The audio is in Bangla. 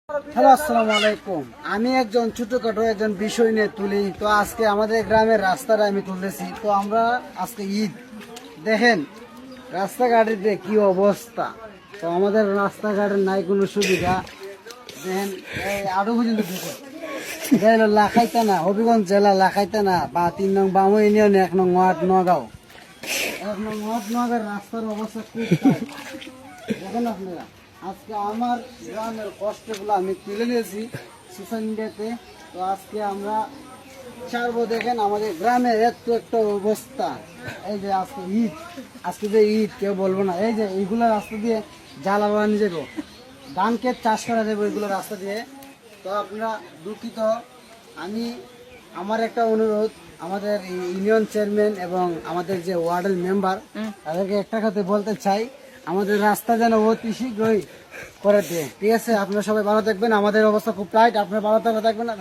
হ্যালো, আসসালামু আলাইকুম। আমি একজন ছোটখাটো একজন বিষয় নিয়ে তুলি। তো আজকে আমাদের গ্রামের রাস্তাটা আমি তুলতেছি। তো আমরা আজকে ঈদ, দেখেন রাস্তাঘাটের কি অবস্থা। তো আমাদের রাস্তাঘাটের নাই কোনো সুবিধা। দেখেন আরো পর্যন্ত দেখেন, এটা হলো লাখাইতানা, হবিগঞ্জ জেলা লাখাইতানা বা 3 নং বামু ইউনিয়ন 1 নং ওয়ার্ড নগাঁও। 1 নং ওয়ার্ড নগাঁওয়ের রাস্তার অবস্থা খুব খারাপ। দেখেন আপনারা, আজকে আমার গ্রামের কষ্টগুলো আমি তুলে নিয়েছি সোশ্যাল মিডিয়াতে। তো আজকে আমরা ছাড়বো। দেখেন আমাদের গ্রামের এত একটা অবস্থা। এই যে আজকে ঈদ, আজকে যে ঈদ কেউ বলবো না। এই যে এইগুলো রাস্তা দিয়ে জ্বালা বানিয়ে যাবো, ধান ক্ষেত চাষ করা যাবে ওইগুলো রাস্তা দিয়ে। তো আপনারা দুঃখিত। আমি আমার একটা অনুরোধ, আমাদের ইউনিয়ন চেয়ারম্যান এবং আমাদের যে ওয়ার্ডের মেম্বার তাদেরকে একটা কথা বলতে চাই, আমাদের রাস্তা যেন অতি শীঘ্রই করে দেয়। ঠিক আছে, আপনারা সবাই ভালো থাকবেন। আমাদের অবস্থা খুব টাইট, আপনারা ভালো থাকবেন না।